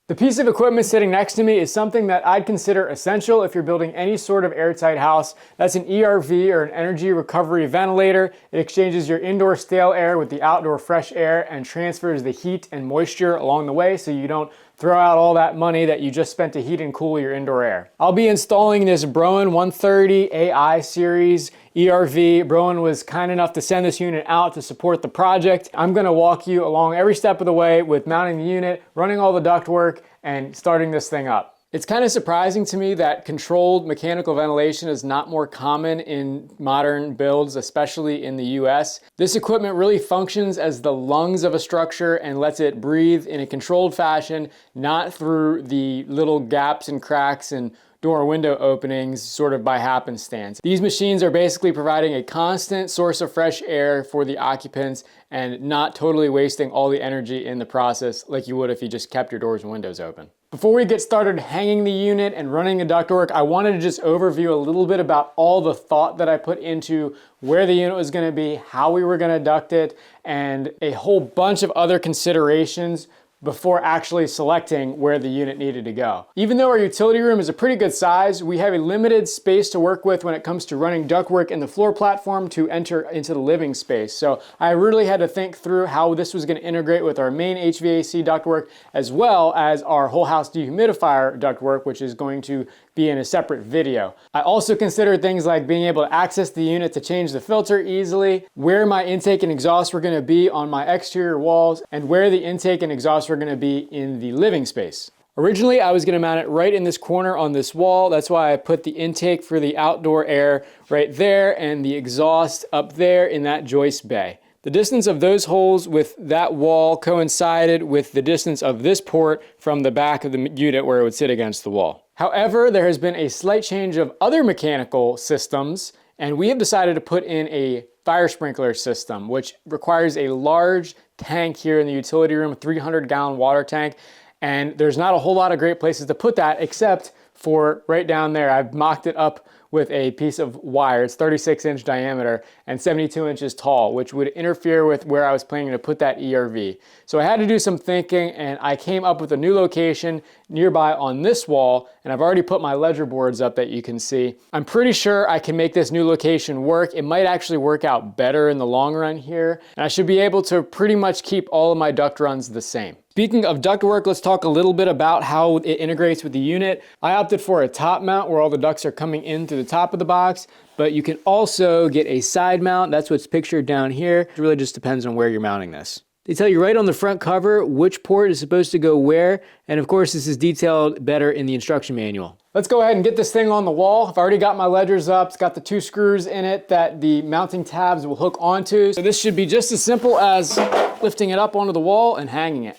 The piece of equipment sitting next to me is something that I'd consider essential if you're building any sort of airtight house. That's an ERV, or an energy recovery ventilator. It exchanges your indoor stale air with the outdoor fresh air and transfers the heat and moisture along the way so you don't throw out all that money that you just spent to heat and cool your indoor air. I'll be installing this Broan 130 AI series ERV. Broan was kind enough to send this unit out to support the project. I'm gonna walk you along every step of the way with mounting the unit, running all the ductwork, and starting this thing up. It's kind of surprising to me that controlled mechanical ventilation is not more common in modern builds, especially in the US. This equipment really functions as the lungs of a structure and lets it breathe in a controlled fashion, not through the little gaps and cracks and door and window openings sort of by happenstance. These machines are basically providing a constant source of fresh air for the occupants and not totally wasting all the energy in the process like you would if you just kept your doors and windows open. Before we get started hanging the unit and running the ductwork, I wanted to just overview a little bit about all the thought that I put into where the unit was going to be, how we were going to duct it, and a whole bunch of other considerations before actually selecting where the unit needed to go. Even though our utility room is a pretty good size, we have a limited space to work with when it comes to running ductwork in the floor platform to enter into the living space. So I really had to think through how this was going to integrate with our main HVAC ductwork as well as our whole house dehumidifier ductwork, which is going to be in a separate video. I also considered things like being able to access the unit to change the filter easily, where my intake and exhaust were going to be on my exterior walls, and where the intake and exhaust were going to be in the living space. Originally, I was going to mount it right in this corner on this wall. That's why I put the intake for the outdoor air right there and the exhaust up there in that joist bay. The distance of those holes with that wall coincided with the distance of this port from the back of the unit where it would sit against the wall. However, there has been a slight change of other mechanical systems, and we have decided to put in a fire sprinkler system, which requires a large tank here in the utility room, a 300-gallon water tank, and there's not a whole lot of great places to put that except for right down there. I've mocked it up with a piece of wire. It's 36-inch diameter and 72 inches tall, which would interfere with where I was planning to put that ERV. So I had to do some thinking, and I came up with a new location nearby on this wall, and I've already put my ledger boards up that you can see. I'm pretty sure I can make this new location work. It might actually work out better in the long run here, and I should be able to pretty much keep all of my duct runs the same. Speaking of ductwork, let's talk a little bit about how it integrates with the unit. I opted for a top mount where all the ducts are coming in through the top of the box, but you can also get a side mount. That's what's pictured down here. It really just depends on where you're mounting this. They tell you right on the front cover which port is supposed to go where, and of course this is detailed better in the instruction manual. Let's go ahead and get this thing on the wall. I've already got my ledgers up. It's got the 2 screws in it that the mounting tabs will hook onto. So this should be just as simple as lifting it up onto the wall and hanging it.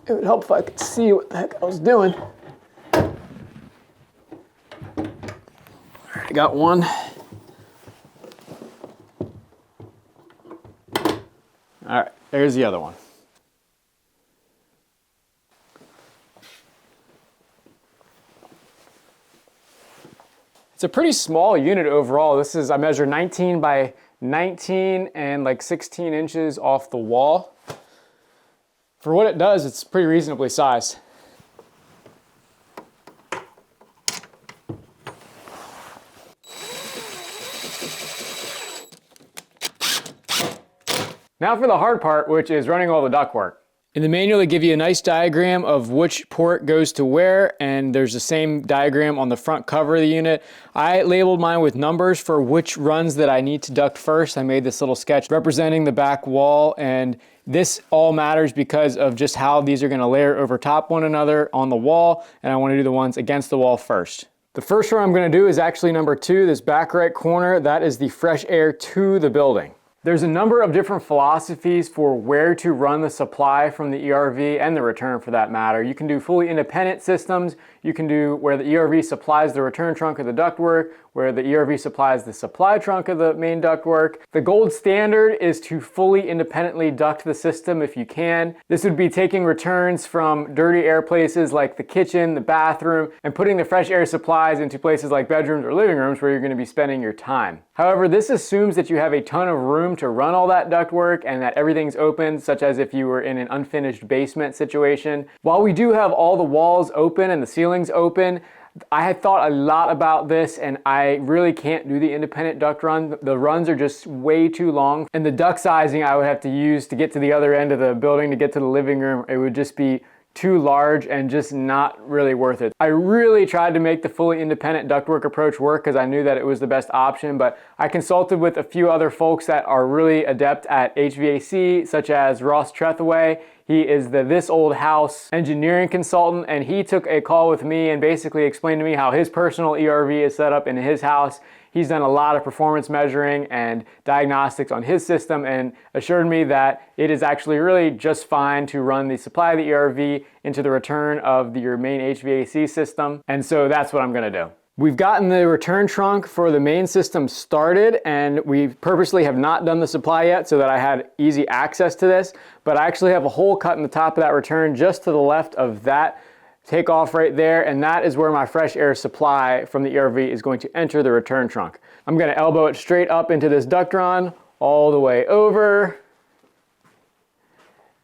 It would help if I could see what the heck I was doing. I got one. All right, there's the other one. It's a pretty small unit overall. This is, I measure 19 by 19 and like 16 inches off the wall. For what it does, it's pretty reasonably sized. Now for the hard part, which is running all the ductwork. In the manual, they give you a nice diagram of which port goes to where, and there's the same diagram on the front cover of the unit. I labeled mine with numbers for which runs that I need to duct first. I made this little sketch representing the back wall, and this all matters because of just how these are going to layer over top one another on the wall, and I want to do the ones against the wall first. The first run I'm going to do is actually number 2, this back right corner. That is the fresh air to the building. There's a number of different philosophies for where to run the supply from the ERV and the return for that matter. You can do fully independent systems. You can do where the ERV supplies the return trunk of the ductwork, where the ERV supplies the supply trunk of the main ductwork. The gold standard is to fully independently duct the system if you can. This would be taking returns from dirty air places like the kitchen, the bathroom, and putting the fresh air supplies into places like bedrooms or living rooms where you're going to be spending your time. However, this assumes that you have a ton of room to run all that ductwork and that everything's open, such as if you were in an unfinished basement situation. While we do have all the walls open and the ceilings open, I had thought a lot about this and I really can't do the independent duct run. The runs are just way too long, and the duct sizing I would have to use to get to the other end of the building to get to the living room, it would just be too large and just not really worth it. I really tried to make the fully independent ductwork approach work because I knew that it was the best option, but I consulted with a few other folks that are really adept at HVAC, such as Ross Trethaway. He is the This Old House engineering consultant, and he took a call with me and basically explained to me how his personal ERV is set up in his house. He's done a lot of performance measuring and diagnostics on his system and assured me that it is actually really just fine to run the supply of the ERV into the return of your main HVAC system. And so that's what I'm gonna do. We've gotten the return trunk for the main system started, and we purposely have not done the supply yet so that I had easy access to this, but I actually have a hole cut in the top of that return just to the left of that takeoff right there, and that is where my fresh air supply from the ERV is going to enter the return trunk. I'm going to elbow it straight up into this duct run, all the way over,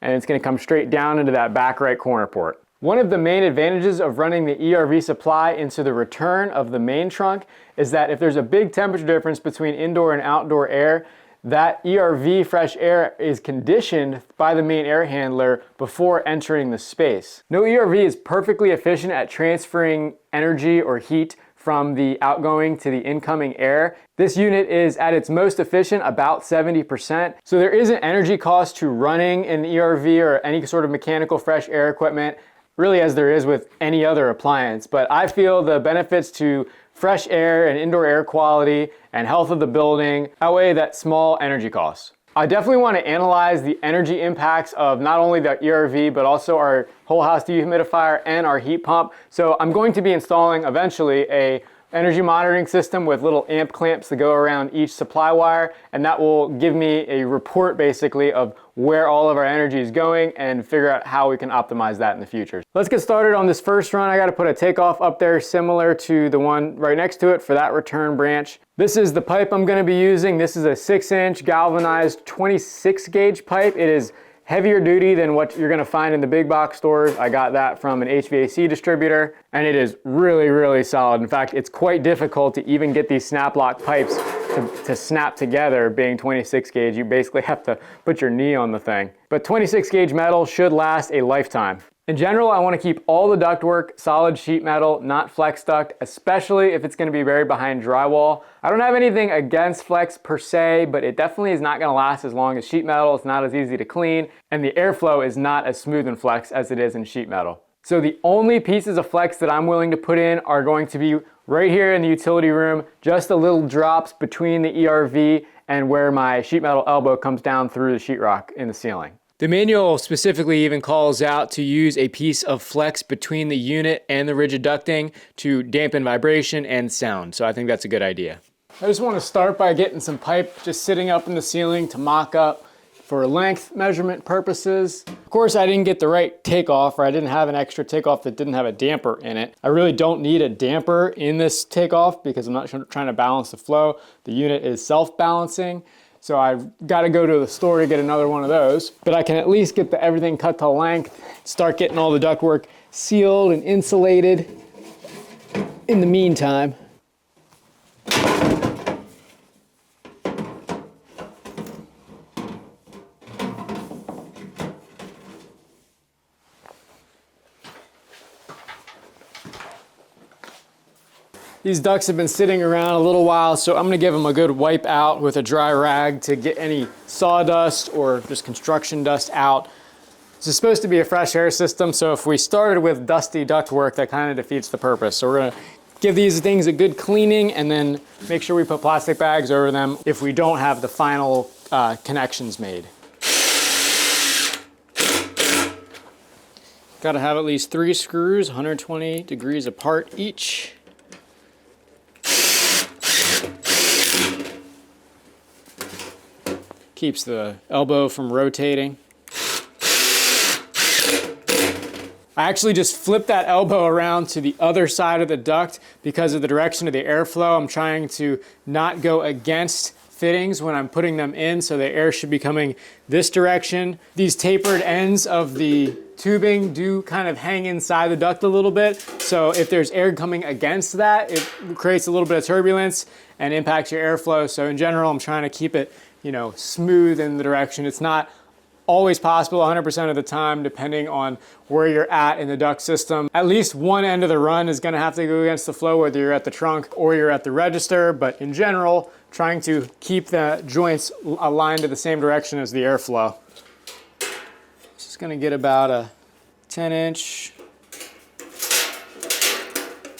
and it's going to come straight down into that back right corner port. One of the main advantages of running the ERV supply into the return of the main trunk is that if there's a big temperature difference between indoor and outdoor air, that ERV fresh air is conditioned by the main air handler before entering the space. No ERV is perfectly efficient at transferring energy or heat from the outgoing to the incoming air. This unit is at its most efficient, about 70%. So there is an energy cost to running an ERV or any sort of mechanical fresh air equipment, really as there is with any other appliance. But I feel the benefits to fresh air and indoor air quality and health of the building outweigh that small energy costs. I definitely want to analyze the energy impacts of not only the ERV, but also our whole house dehumidifier and our heat pump. So I'm going to be installing eventually a energy monitoring system with little amp clamps that go around each supply wire, and that will give me a report basically of where all of our energy is going and figure out how we can optimize that in the future. Let's get started on this first run. I got to put a takeoff up there similar to the one right next to it for that return branch. This is the pipe I'm going to be using. This is a 6-inch galvanized 26 gauge pipe. It is heavier duty than what you're gonna find in the big box stores. I got that from an HVAC distributor, and it is really, really solid. In fact, it's quite difficult to even get these snap lock pipes to snap together being 26 gauge. You basically have to put your knee on the thing. But 26 gauge metal should last a lifetime. In general, I want to keep all the ductwork solid sheet metal, not flex duct, especially if it's going to be buried behind drywall. I don't have anything against flex per se, but it definitely is not going to last as long as sheet metal. It's not as easy to clean, and the airflow is not as smooth in flex as it is in sheet metal. So the only pieces of flex that I'm willing to put in are going to be right here in the utility room, just the little drops between the ERV and where my sheet metal elbow comes down through the sheetrock in the ceiling. The manual specifically even calls out to use a piece of flex between the unit and the rigid ducting to dampen vibration and sound. So I think that's a good idea. I just want to start by getting some pipe just sitting up in the ceiling to mock up for length measurement purposes. Of course, I didn't get the right takeoff, or I didn't have an extra takeoff that didn't have a damper in it. I really don't need a damper in this takeoff because I'm not trying to balance the flow. The unit is self-balancing. So I've got to go to the store to get another one of those, but I can at least get everything cut to length, start getting all the ductwork sealed and insulated in the meantime. These ducts have been sitting around a little while, so I'm gonna give them a good wipe out with a dry rag to get any sawdust or just construction dust out. This is supposed to be a fresh air system, so if we started with dusty ductwork, that kind of defeats the purpose. So we're gonna give these things a good cleaning and then make sure we put plastic bags over them if we don't have the final connections made. Gotta have at least 3 screws, 120 degrees apart each. Keeps the elbow from rotating. I actually just flipped that elbow around to the other side of the duct because of the direction of the airflow. I'm trying to not go against fittings when I'm putting them in, so the air should be coming this direction. These tapered ends of the tubing do kind of hang inside the duct a little bit, so if there's air coming against that, it creates a little bit of turbulence and impacts your airflow. So in general, I'm trying to keep it, you know, smooth in the direction. It's not always possible 100% of the time, depending on where you're at in the duct system. At least one end of the run is gonna have to go against the flow, whether you're at the trunk or you're at the register, but in general, trying to keep the joints aligned to the same direction as the airflow. Just gonna get about a 10-inch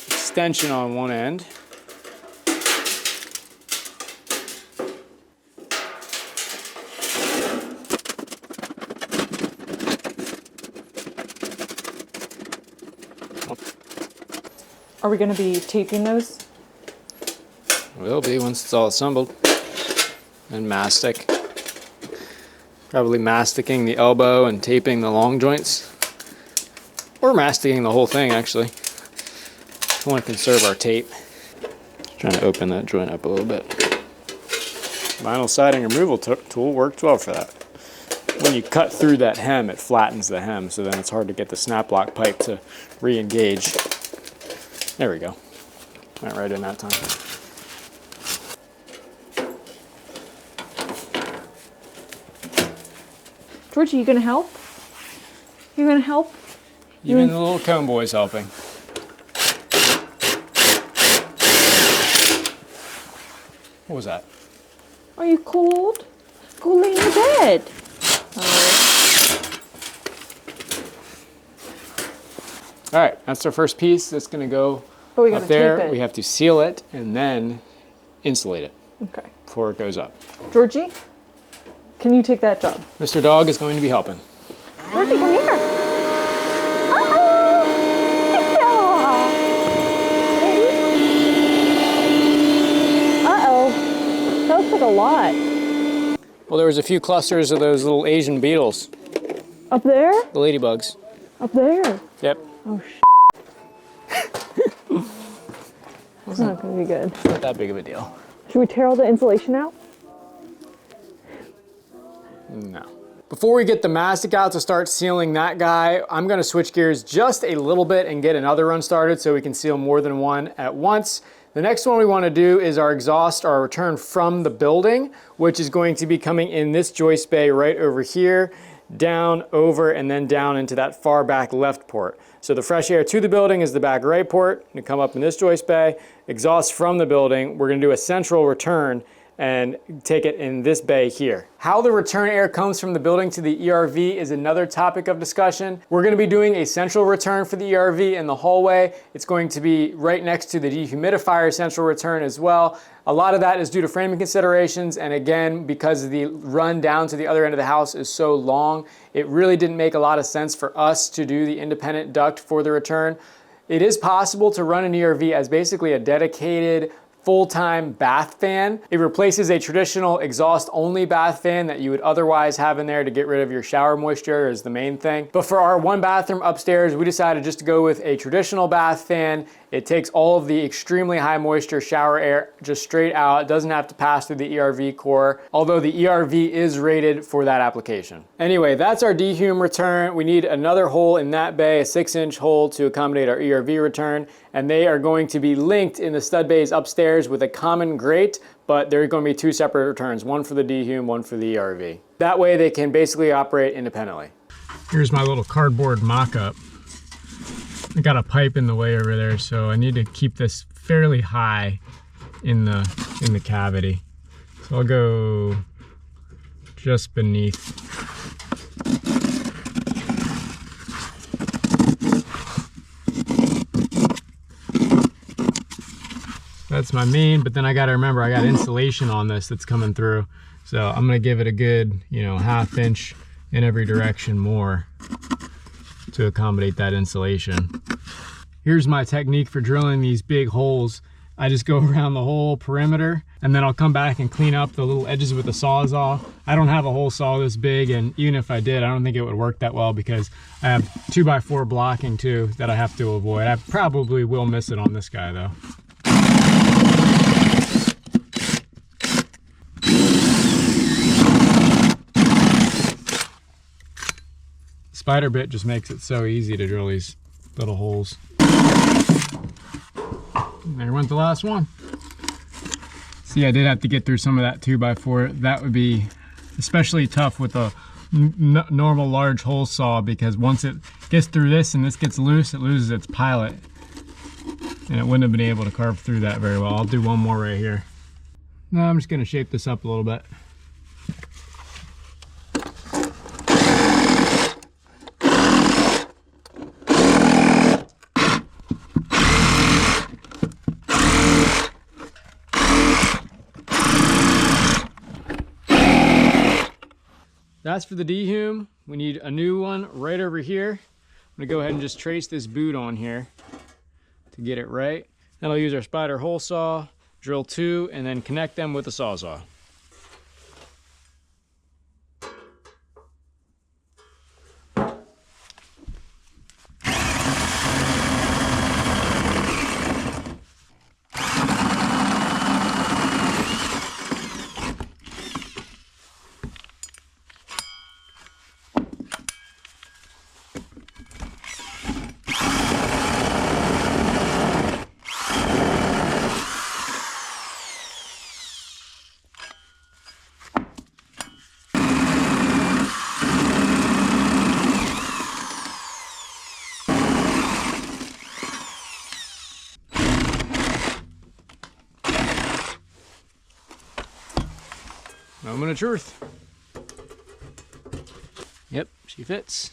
extension on one end. Are we going to be taping those? Will be once it's all assembled. And mastic. Probably masticking the elbow and taping the long joints. Or masticking the whole thing, actually. We want to conserve our tape. Just trying to open that joint up a little bit. Vinyl siding removal tool works well for that. When you cut through that hem, it flattens the hem, so then it's hard to get the snap lock pipe to re-engage. There we go. Went right in that time. Georgie, you gonna help? You gonna help? Even the little cone boy's helping. What was that? Are you cold? Go lay in your bed. All right, that's our first piece. That's gonna go up there. We have to seal it and then insulate it. Okay. Before it goes up. Georgie, can you take that job? Mr. Dog is going to be helping. Georgie, come here. Uh-oh. That looks like a lot. Well, there was a few clusters of those little Asian beetles. Up there? The ladybugs. Up there? Yep. Oh, It's not going to be good. Not that big of a deal. Should we tear all the insulation out? No. Before we get the mastic out to start sealing that guy, I'm gonna switch gears just a little bit and get another run started so we can seal more than one at once. The next one we want to do is our exhaust, our return from the building, which is going to be coming in this joist bay right over here, down, over, and then down into that far back left port. So the fresh air to the building is the back right port, gonna come up in this joist bay. Exhaust from the building, we're gonna do a central return and take it in this bay here. How the return air comes from the building to the ERV is another topic of discussion. We're gonna be doing a central return for the ERV in the hallway. It's going to be right next to the dehumidifier central return as well. A lot of that is due to framing considerations, and again, because the run down to the other end of the house is so long, it really didn't make a lot of sense for us to do the independent duct for the return. It is possible to run an ERV as basically a dedicated full-time bath fan. It replaces a traditional exhaust-only bath fan that you would otherwise have in there to get rid of your shower moisture is the main thing. But for our one bathroom upstairs, we decided just to go with a traditional bath fan. It takes all of the extremely high moisture shower air just straight out. It doesn't have to pass through the ERV core, although the ERV is rated for that application. Anyway, that's our dehum return. We need another hole in that bay, a 6-inch hole to accommodate our ERV return, and they are going to be linked in the stud bays upstairs with a common grate, but there are going to be two separate returns, one for the dehum, one for the ERV. That way they can basically operate independently. Here's my little cardboard mock-up. I got a pipe in the way over there, so I need to keep this fairly high in the cavity. So I'll go just beneath. That's my main, but then I gotta remember I got insulation on this that's coming through. So I'm gonna give it a good, ½ inch in every direction more to accommodate that insulation. Here's my technique for drilling these big holes I just go around the whole perimeter, and then I'll come back and clean up the little edges with the Sawzall. I don't have a hole saw this big, and even if I did, I don't think it would work that well because I have 2x4 blocking too that I have to avoid. I probably will miss it on this guy though. Spider bit just makes it so easy to drill these little holes. And there went the last one. See, I did have to get through some of that 2x4. That would be especially tough with a normal large hole saw, because once it gets through this and this gets loose, it loses its pilot. And it wouldn't have been able to carve through that very well. I'll do one more right here. Now I'm just gonna shape this up a little bit. That's for the dehume. We need a new one right over here. I'm gonna go ahead and just trace this boot on here to get it right. Then I'll use our spider hole saw, drill 2, and then connect them with a Sawzall. Moment of truth. Yep, she fits.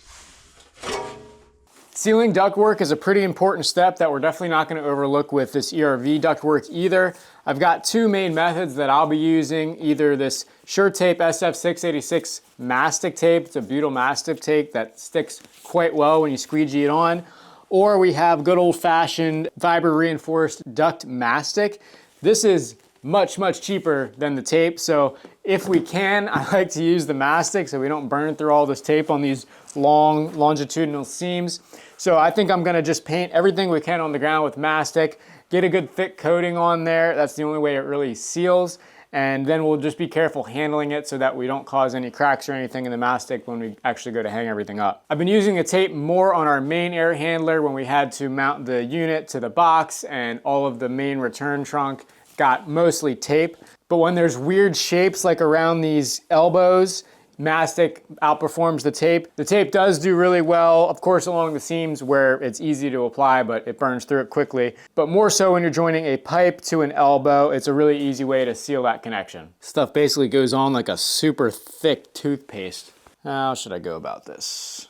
Sealing ductwork is a pretty important step that we're definitely not going to overlook with this ERV ductwork either. I've got 2 main methods that I'll be using, either this SureTape SF686 mastic tape. It's a butyl mastic tape that sticks quite well when you squeegee it on, or we have good old-fashioned fiber reinforced duct mastic. This is much cheaper than the tape, so if we can, I like to use the mastic so we don't burn through all this tape on these long longitudinal seams. So I think I'm gonna just paint everything we can on the ground with mastic, get a good thick coating on there. That's the only way it really seals. And then we'll just be careful handling it so that we don't cause any cracks or anything in the mastic when we actually go to hang everything up. I've been using the tape more on our main air handler when we had to mount the unit to the box, and all of the main return trunk got mostly tape. But when there's weird shapes like around these elbows, mastic outperforms the tape. The tape does do really well, of course, along the seams where it's easy to apply, but it burns through it quickly. But more so when you're joining a pipe to an elbow, it's a really easy way to seal that connection. Stuff basically goes on like a super thick toothpaste. How should I go about this?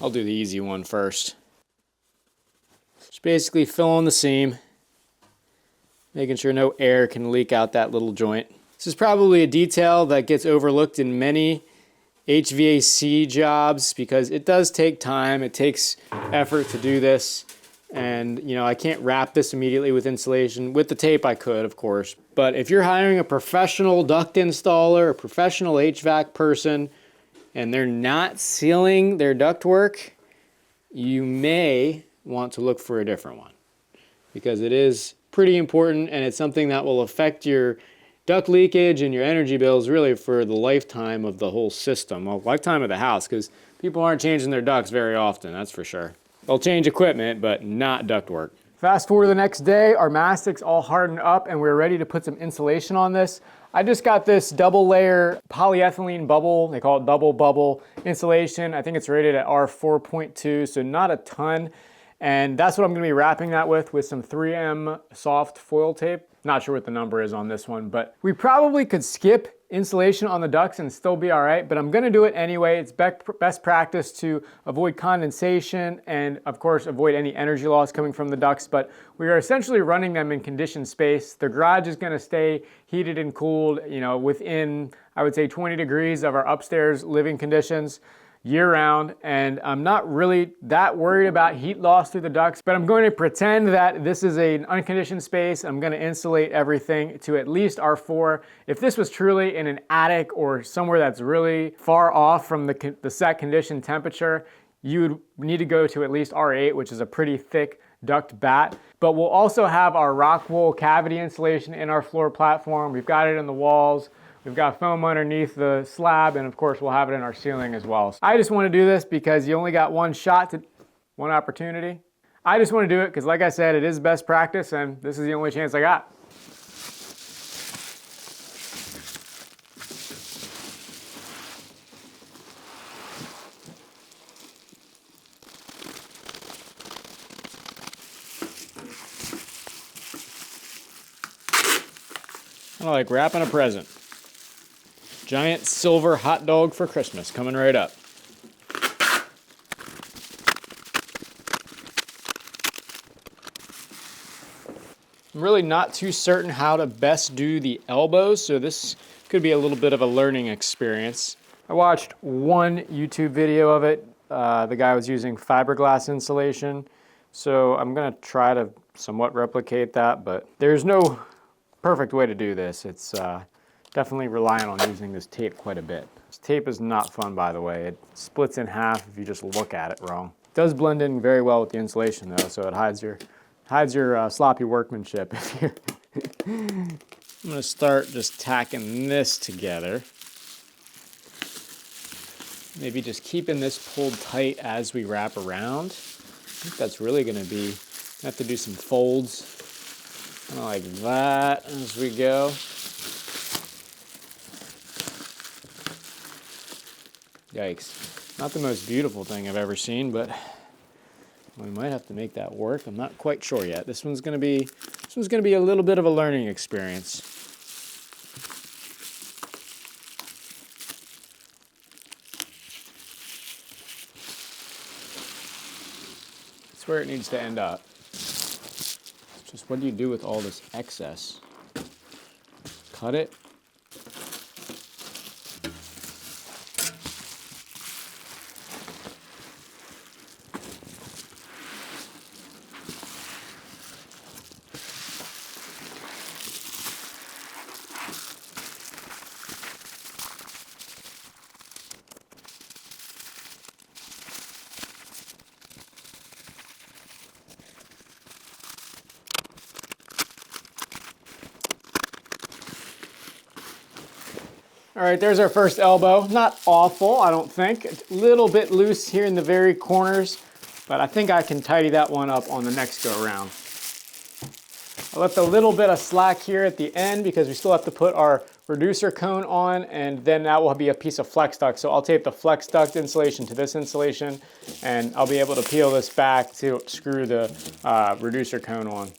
I'll do the easy one first. Just basically fill in the seam, making sure no air can leak out that little joint. This is probably a detail that gets overlooked in many HVAC jobs because it does take time, it takes effort to do this. And you know, I can't wrap this immediately with insulation. With the tape I could, of course. But if you're hiring a professional duct installer, a professional HVAC person, and they're not sealing their ductwork, you may want to look for a different one, because it is pretty important and it's something that will affect your duct leakage and your energy bills really for the lifetime of the whole system, well, lifetime of the house, because people aren't changing their ducts very often, that's for sure. They'll change equipment, but not ductwork. Fast forward to the next day, our mastic's all hardened up and we're ready to put some insulation on this. I just got this double layer polyethylene bubble, they call it double bubble insulation. I think it's rated at R4.2, so not a ton. And that's what I'm gonna be wrapping that with some 3M soft foil tape. Not sure what the number is on this one, but we probably could skip insulation on the ducts and still be all right, but I'm gonna do it anyway. It's best practice to avoid condensation and of course avoid any energy loss coming from the ducts, but we are essentially running them in conditioned space. The garage is gonna stay heated and cooled, you know, within, I would say 20 degrees of our upstairs living conditions. year round, and I'm not really that worried about heat loss through the ducts, but I'm going to pretend that this is an unconditioned space. I'm going to insulate everything to at least R4. If this was truly in an attic or somewhere that's really far off from the set condition temperature, you would need to go to at least R8, which is a pretty thick duct bat. But we'll also have our rock wool cavity insulation in our floor platform. We've got it in the walls. We've got foam underneath the slab, and of course we'll have it in our ceiling as well. I just want to do this because you only got one opportunity. I just want to do it because, like I said, it is best practice, and this is the only chance I got. Kind of like wrapping a present. Giant silver hot dog for Christmas coming right up. I'm really not too certain how to best do the elbows, so this could be a little bit of a learning experience. I watched one YouTube video of it. The guy was using fiberglass insulation, so I'm gonna try to somewhat replicate that, but there's no perfect way to do this. It's definitely reliant on using this tape quite a bit. This tape is not fun, by the way. It splits in half if you just look at it wrong. It does blend in very well with the insulation though, so it hides your sloppy workmanship. I'm gonna start just tacking this together. Maybe just keeping this pulled tight as we wrap around. I think that's really gonna be, I have to do some folds, kind of like that as we go. Yikes. Not the most beautiful thing I've ever seen, but we might have to make that work. I'm not quite sure yet. This one's gonna be a little bit of a learning experience. That's where it needs to end up. It's just, what do you do with all this excess? Cut it. All right, there's our first elbow. Not awful, I don't think. A little bit loose here in the very corners, but I think I can tidy that one up on the next go around. I left a little bit of slack here at the end because we still have to put our reducer cone on, and then that will be a piece of flex duct. So I'll tape the flex duct insulation to this insulation, and I'll be able to peel this back to screw the reducer cone on.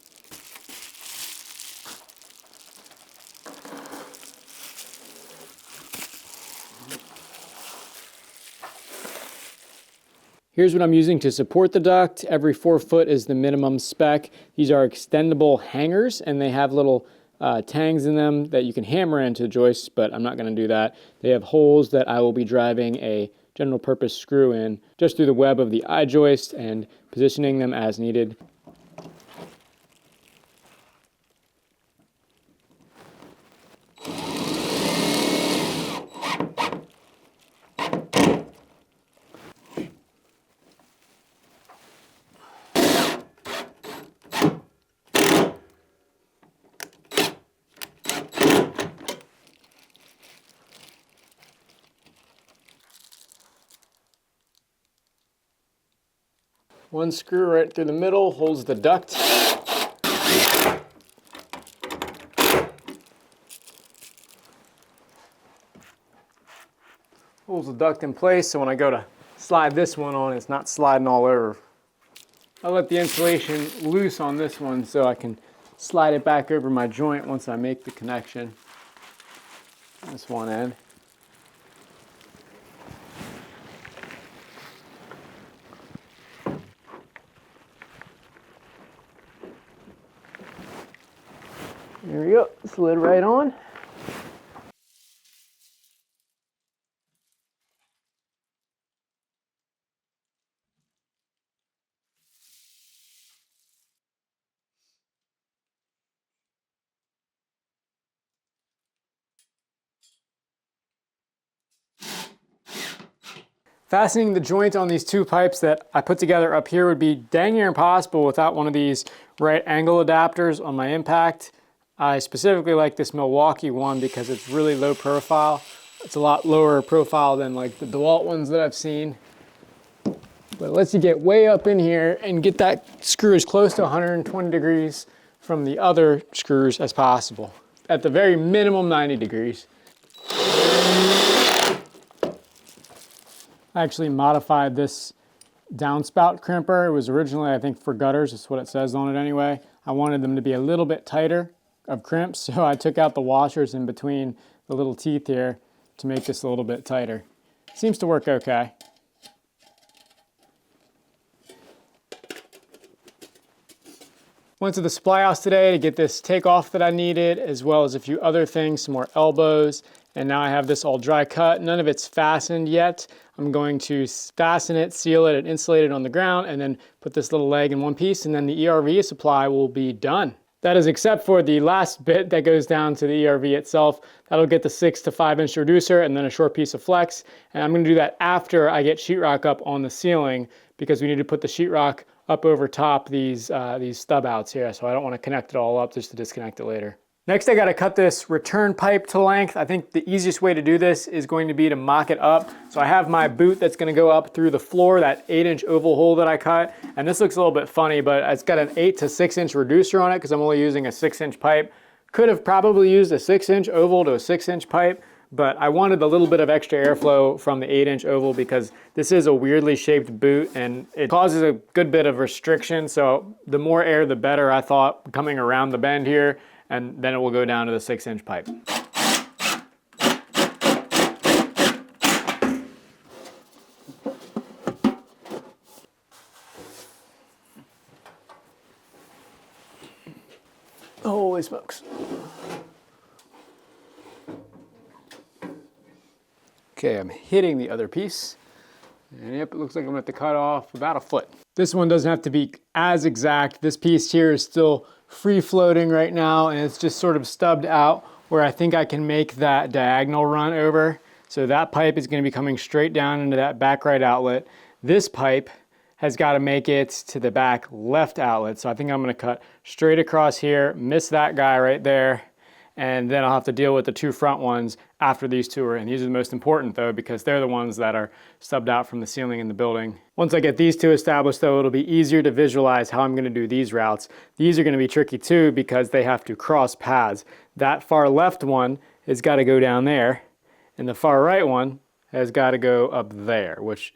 Here's what I'm using to support the duct. Every 4 foot is the minimum spec. These are extendable hangers, and they have little tangs in them that you can hammer into the joists, but I'm not gonna do that. They have holes that I will be driving a general purpose screw in just through the web of the eye joist and positioning them as needed. One screw right through the middle holds the duct. Holds the duct in place, so when I go to slide this one on, it's not sliding all over. I'll let the insulation loose on this one so I can slide it back over my joint once I make the connection. This one end. There we go, slid right on. Fastening the joint on these two pipes that I put together up here would be dang near impossible without one of these right angle adapters on my impact. I specifically like this Milwaukee one because it's really low profile. It's a lot lower profile than like the DeWalt ones that I've seen. But it lets you get way up in here and get that screw as close to 120 degrees from the other screws as possible. At the very minimum 90 degrees. I actually modified this downspout crimper. It was originally, I think, for gutters. That's what it says on it anyway. I wanted them to be a little bit tighter of crimps, so I took out the washers in between the little teeth here to make this a little bit tighter. Seems to work okay. Went to the supply house today to get this takeoff that I needed, as well as a few other things, some more elbows, and now I have this all dry cut. None of it's fastened yet. I'm going to fasten it, seal it, and insulate it on the ground, and then put this little leg in one piece, and then the ERV supply will be done. That is except for the last bit that goes down to the ERV itself. That'll get the 6 to 5 inch reducer and then a short piece of flex. And I'm gonna do that after I get sheetrock up on the ceiling, because we need to put the sheetrock up over top these stub outs here. So I don't wanna connect it all up just to disconnect it later. Next, I gotta cut this return pipe to length. I think the easiest way to do this is going to be to mock it up. So I have my boot that's gonna go up through the floor, that 8-inch oval hole that I cut. And this looks a little bit funny, but it's got an 8 to 6 inch reducer on it because I'm only using a 6-inch pipe. Could have probably used a 6-inch oval to a 6-inch pipe, but I wanted a little bit of extra airflow from the 8-inch oval because this is a weirdly shaped boot and it causes a good bit of restriction. So the more air, the better, I thought, coming around the bend here. And then it will go down to the 6-inch pipe. Holy smokes. Okay, I'm hitting the other piece. And yep, it looks like I'm gonna have to cut off about a foot. This one doesn't have to be as exact. This piece here is still free floating right now, and it's just sort of stubbed out where I think I can make that diagonal run over. So that pipe is gonna be coming straight down into that back right outlet. This pipe has gotta make it to the back left outlet. So I think I'm gonna cut straight across here, miss that guy right there, and then I'll have to deal with the two front ones after these two are in. These are the most important though, because they're the ones that are stubbed out from the ceiling in the building. Once I get these two established though, it'll be easier to visualize how I'm gonna do these routes. These are gonna be tricky too because they have to cross paths. That far left one has gotta go down there, and the far right one has gotta go up there, which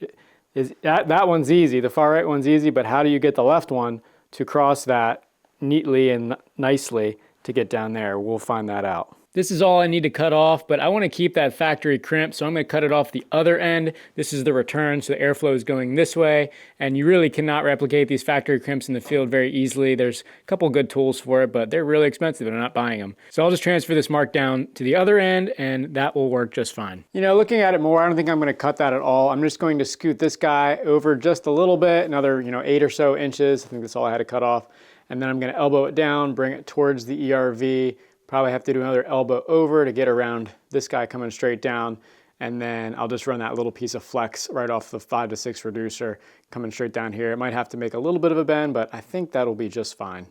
is, that one's easy. The far right one's easy, but how do you get the left one to cross that neatly and nicely to get down there? We'll find that out. This is all I need to cut off, but I want to keep that factory crimp, so I'm going to cut it off the other end. This is the return, so the airflow is going this way, and you really cannot replicate these factory crimps in the field very easily. There's a couple good tools for it, but they're really expensive and I'm not buying them. So I'll just transfer this mark down to the other end, and that will work just fine. You know, looking at it more, I don't think I'm going to cut that at all. I'm just going to scoot this guy over just a little bit, another 8 or so inches. I think that's all I had to cut off. And then I'm going to elbow it down, bring it towards the ERV. Probably have to do another elbow over to get around this guy coming straight down. And then I'll just run that little piece of flex right off the 5 to 6 reducer coming straight down here. It might have to make a little bit of a bend, but I think that'll be just fine.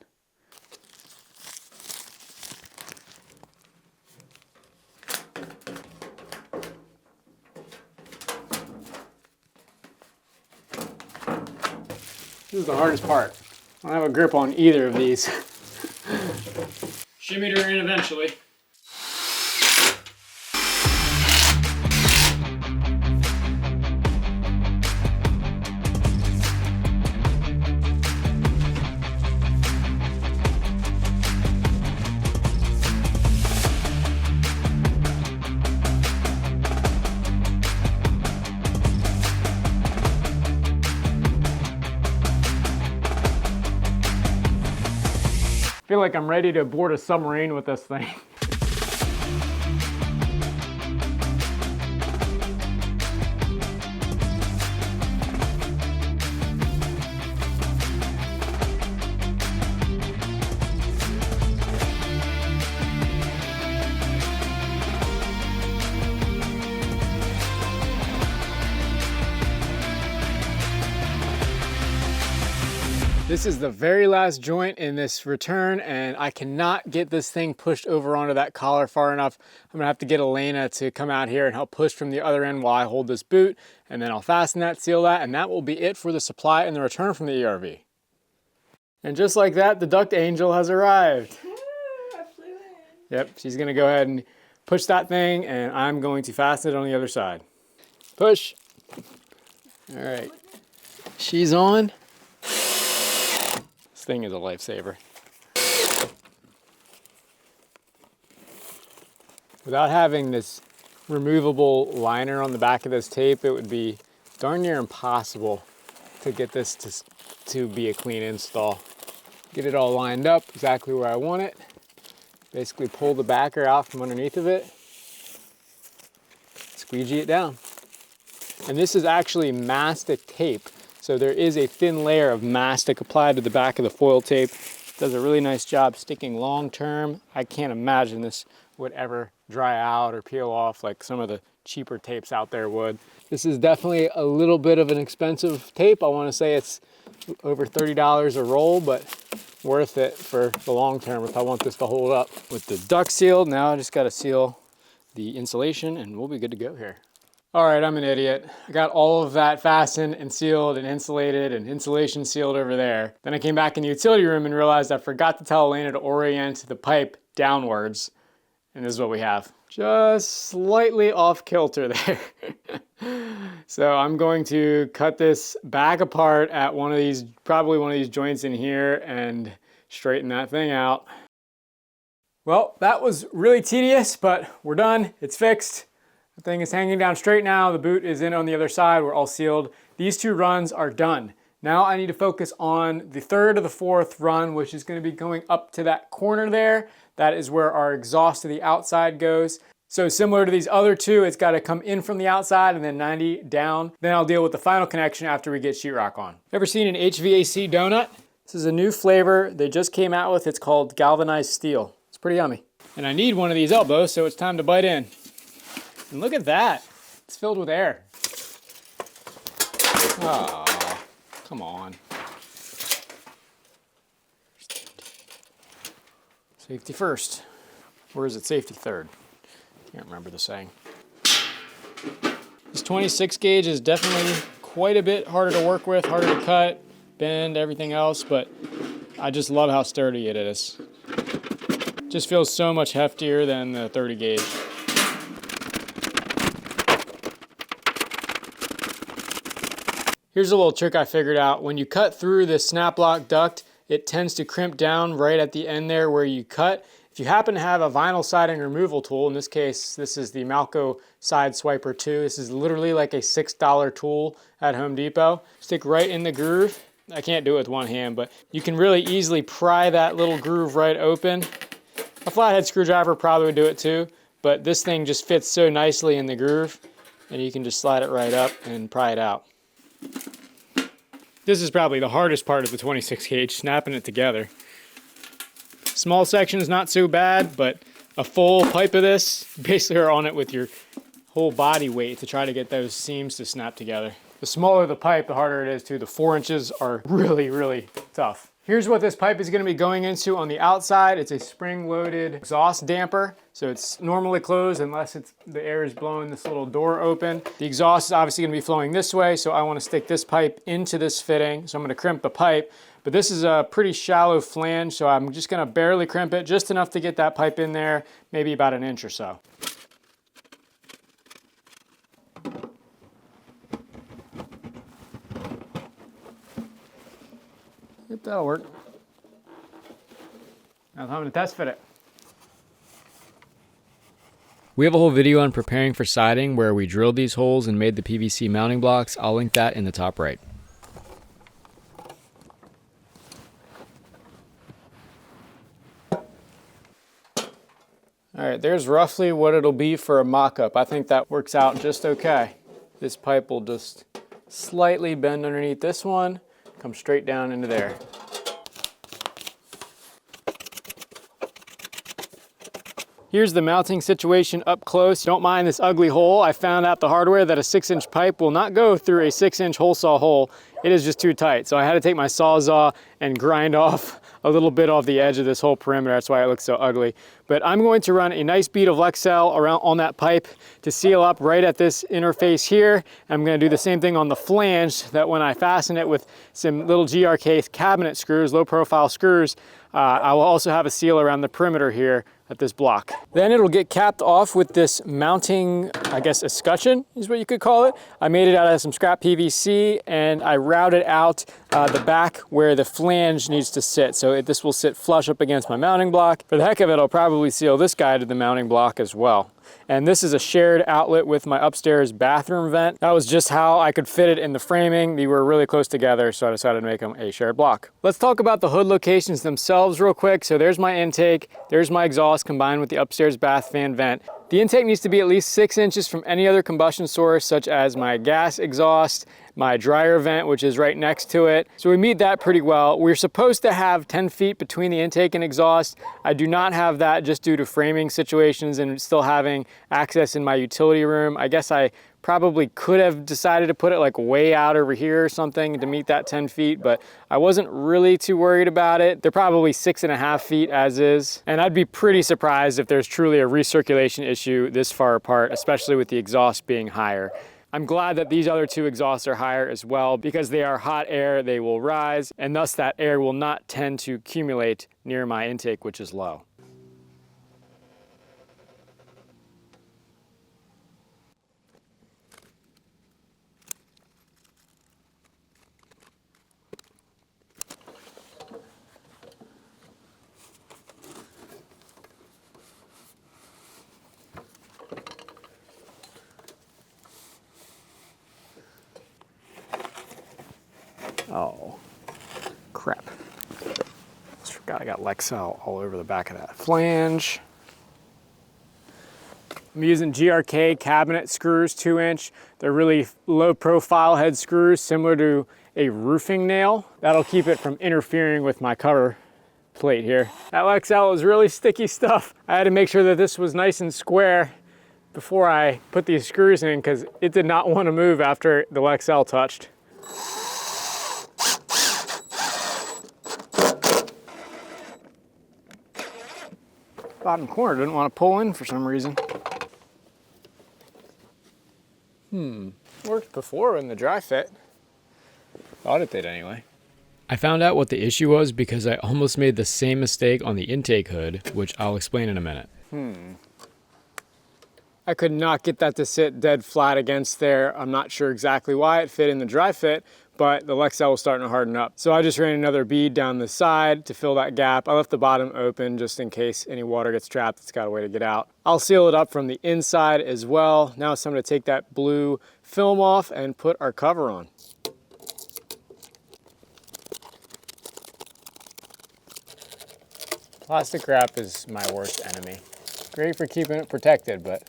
This is the hardest part. I don't have a grip on either of these. Shimmied her in eventually. I feel like I'm ready to board a submarine with this thing. This is the very last joint in this return, and I cannot get this thing pushed over onto that collar far enough. I'm gonna have to get Elena to come out here and help push from the other end while I hold this boot, and then I'll fasten that, seal that, and that will be it for the supply and the return from the ERV. And just like that, the Duct Angel has arrived. I flew in. Yep, she's gonna go ahead and push that thing, and I'm going to fasten it on the other side. Push. All right, she's on. This thing is a lifesaver. Without having this removable liner on the back of this tape, it would be darn near impossible to get this to be a clean install. Get it all lined up exactly where I want it. Basically pull the backer out from underneath of it. Squeegee it down. And this is actually mastic tape. So there is a thin layer of mastic applied to the back of the foil tape. It does a really nice job sticking long term. I can't imagine this would ever dry out or peel off like some of the cheaper tapes out there would. This is definitely a little bit of an expensive tape. I want to say it's over $30 a roll, but worth it for the long term if I want this to hold up. With the duct sealed, now I just got to seal the insulation and we'll be good to go here. All right, I'm an idiot. I got all of that fastened and sealed and insulated and insulation sealed over there. Then I came back in the utility room and realized I forgot to tell Elena to orient the pipe downwards. And this is what we have. Just slightly off kilter there. So I'm going to cut this back apart at one of these, probably one of these joints in here, and straighten that thing out. Well, that was really tedious, but we're done. It's fixed. The thing is hanging down straight now. The boot is in on the other side. We're all sealed. These two runs are done. Now I need to focus on the third or the fourth run, which is going to be going up to that corner there. That is where our exhaust to the outside goes. So similar to these other two, it's got to come in from the outside and then 90 down. Then I'll deal with the final connection after we get sheetrock on. Ever seen an HVAC donut? This is a new flavor they just came out with. It's called galvanized steel. It's pretty yummy. And I need one of these elbows, so it's time to bite in. And look at that. It's filled with air. Oh, come on. Safety first. Or is it safety third? Can't remember the saying. This 26 gauge is definitely quite a bit harder to work with, harder to cut, bend, everything else, but I just love how sturdy it is. Just feels so much heftier than the 30 gauge. Here's a little trick I figured out. When you cut through this snap lock duct, it tends to crimp down right at the end there where you cut. If you happen to have a vinyl siding removal tool, in this case, this is the Malco Side Swiper 2. This is literally like a $6 tool at Home Depot. Stick right in the groove. I can't do it with one hand, but you can really easily pry that little groove right open. A flathead screwdriver probably would do it too, but this thing just fits so nicely in the groove, and you can just slide it right up and pry it out. This is probably the hardest part of the 26 gauge, snapping it together. Small sections not so bad, but a full pipe of this, basically are on it with your whole body weight to try to get those seams to snap together. The smaller the pipe, the harder it is too. The 4 inches are really, really tough. Here's what this pipe is going to be going into on the outside. It's a spring-loaded exhaust damper. So it's normally closed unless the air is blowing this little door open. The exhaust is obviously going to be flowing this way, so I want to stick this pipe into this fitting. So I'm going to crimp the pipe. But this is a pretty shallow flange, so I'm just going to barely crimp it, just enough to get that pipe in there, maybe about an inch or so. Yep, that'll work. Now time to test fit it. We have a whole video on preparing for siding where we drilled these holes and made the PVC mounting blocks. I'll link that in the top right. All right, there's roughly what it'll be for a mock-up. I think that works out just okay. This pipe will just slightly bend underneath this one, come straight down into there. Here's the mounting situation up close. Don't mind this ugly hole. I found out the hardware that a 6-inch pipe will not go through a 6-inch hole saw hole. It is just too tight. So I had to take my Sawzall and grind off a little bit off the edge of this whole perimeter. That's why it looks so ugly. But I'm going to run a nice bead of Lexel around on that pipe to seal up right at this interface here. I'm going to do the same thing on the flange, that when I fasten it with some little GRK cabinet screws, low profile screws, I will also have a seal around the perimeter here at this block. Then it'll get capped off with this mounting, I guess, escutcheon is what you could call it. I made it out of some scrap PVC and I routed out the back where the flange needs to sit. So this will sit flush up against my mounting block. For the heck of it, I'll probably seal this guy to the mounting block as well. And this is a shared outlet with my upstairs bathroom vent. That was just how I could fit it in the framing. They were really close together, so I decided to make them a shared block. Let's talk about the hood locations themselves real quick. So there's my intake, there's my exhaust combined with the upstairs bath fan vent. The intake needs to be at least 6 inches from any other combustion source, such as my gas exhaust, my dryer vent, which is right next to it. So we meet that pretty well. We're supposed to have 10 feet between the intake and exhaust. I do not have that just due to framing situations and still having access in my utility room. I guess I probably could have decided to put it like way out over here or something to meet that 10 feet, but I wasn't really too worried about it. They're probably 6.5 feet as is. And I'd be pretty surprised if there's truly a recirculation issue this far apart, especially with the exhaust being higher. I'm glad that these other two exhausts are higher as well because they are hot air, they will rise, and thus that air will not tend to accumulate near my intake, which is low. Oh, crap. Just forgot I got Lexel all over the back of that flange. I'm using GRK cabinet screws, 2-inch. They're really low profile head screws, similar to a roofing nail. That'll keep it from interfering with my cover plate here. That Lexel is really sticky stuff. I had to make sure that this was nice and square before I put these screws in because it did not want to move after the Lexel touched. Bottom corner didn't want to pull in for some reason. Worked before in the dry fit. Thought it did anyway. I found out what the issue was because I almost made the same mistake on the intake hood, which I'll explain in a minute. I could not get that to sit dead flat against there. I'm not sure exactly why it fit in the dry fit, but the Lexel was starting to harden up. So I just ran another bead down the side to fill that gap. I left the bottom open just in case any water gets trapped, it's got a way to get out. I'll seal it up from the inside as well. Now it's time to take that blue film off and put our cover on. Plastic wrap is my worst enemy. Great for keeping it protected, but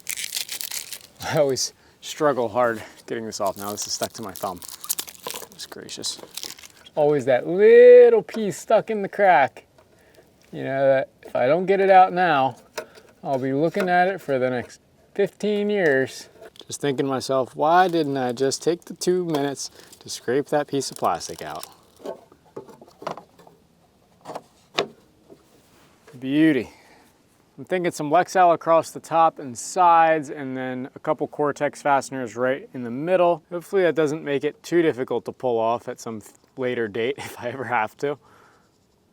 I always struggle hard getting this off. Now this is stuck to my thumb. Goodness gracious. Always that little piece stuck in the crack. You know, that if I don't get it out now, I'll be looking at it for the next 15 years. Just thinking to myself, why didn't I just take the 2 minutes to scrape that piece of plastic out? Beauty. I'm thinking some Lexel across the top and sides and then a couple Cortex fasteners right in the middle. Hopefully that doesn't make it too difficult to pull off at some later date if I ever have to.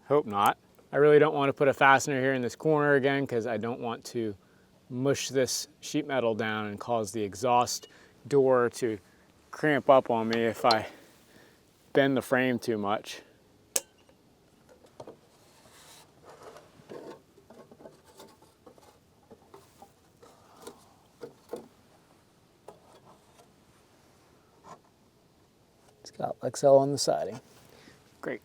Hope not. I really don't want to put a fastener here in this corner again because I don't want to mush this sheet metal down and cause the exhaust door to cramp up on me if I bend the frame too much. It's got Lexel on the siding. Great.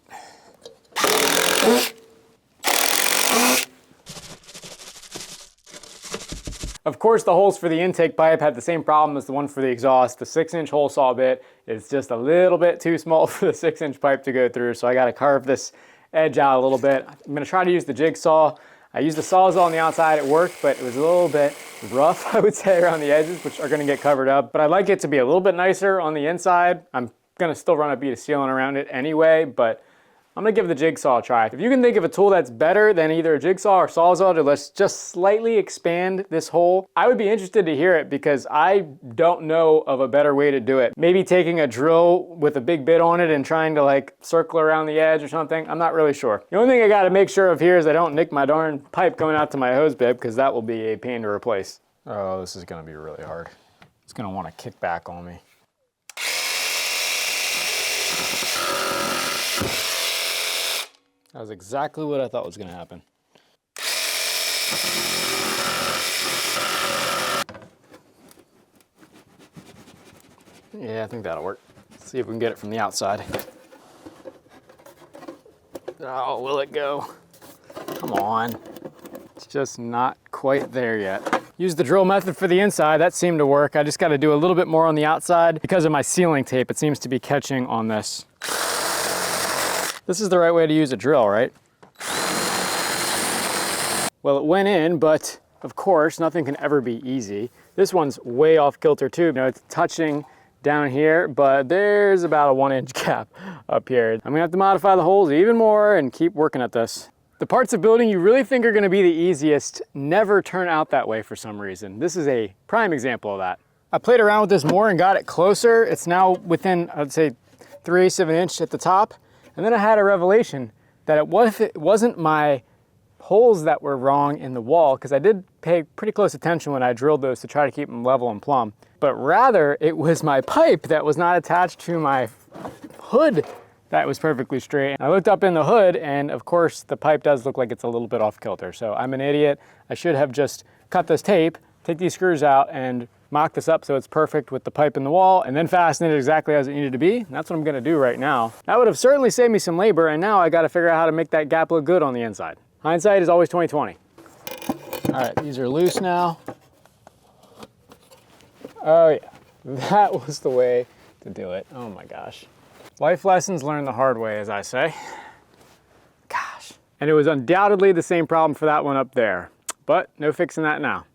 Of course, the holes for the intake pipe had the same problem as the one for the exhaust. The 6-inch hole saw bit is just a little bit too small for the 6-inch pipe to go through, so I got to carve this edge out a little bit. I'm going to try to use the jigsaw. I used the Sawzall on the outside, it worked, but it was a little bit rough, I would say, around the edges, which are gonna get covered up. But I'd like it to be a little bit nicer on the inside. I'm gonna still run a bead of sealant around it anyway, but I'm gonna give the jigsaw a try. If you can think of a tool that's better than either a jigsaw or Sawzall to let's just slightly expand this hole, I would be interested to hear it because I don't know of a better way to do it. Maybe taking a drill with a big bit on it and trying to like circle around the edge or something. I'm not really sure. The only thing I gotta make sure of here is I don't nick my darn pipe going out to my hose bib because that will be a pain to replace. Oh, this is gonna be really hard. It's gonna wanna kick back on me. That was exactly what I thought was gonna happen. Yeah, I think that'll work. Let's see if we can get it from the outside. Oh, will it go? Come on. It's just not quite there yet. Use the drill method for the inside, that seemed to work. I just gotta do a little bit more on the outside. Because of my sealing tape, it seems to be catching on this. This is the right way to use a drill, right? Well, it went in, but of course, nothing can ever be easy. This one's way off kilter too. You know, it's touching down here, but there's about a 1-inch gap up here. I'm gonna have to modify the holes even more and keep working at this. The parts of building you really think are gonna be the easiest never turn out that way for some reason. This is a prime example of that. I played around with this more and got it closer. It's now within, I'd say, 3/8 of an inch at the top. And then I had a revelation that it wasn't my holes that were wrong in the wall, because I did pay pretty close attention when I drilled those to try to keep them level and plumb, but rather it was my pipe that was not attached to my hood that was perfectly straight. I looked up in the hood and of course the pipe does look like it's a little bit off kilter. So I'm an idiot. I should have just cut this tape, take these screws out and mock this up so it's perfect with the pipe in the wall, and then fasten it exactly as it needed to be. And that's what I'm gonna do right now. That would have certainly saved me some labor, and now I gotta figure out how to make that gap look good on the inside. Hindsight is always 20/20. All right, these are loose now. Oh yeah, that was the way to do it. Oh my gosh. Life lessons learned the hard way, as I say. Gosh. And it was undoubtedly the same problem for that one up there, but no fixing that now.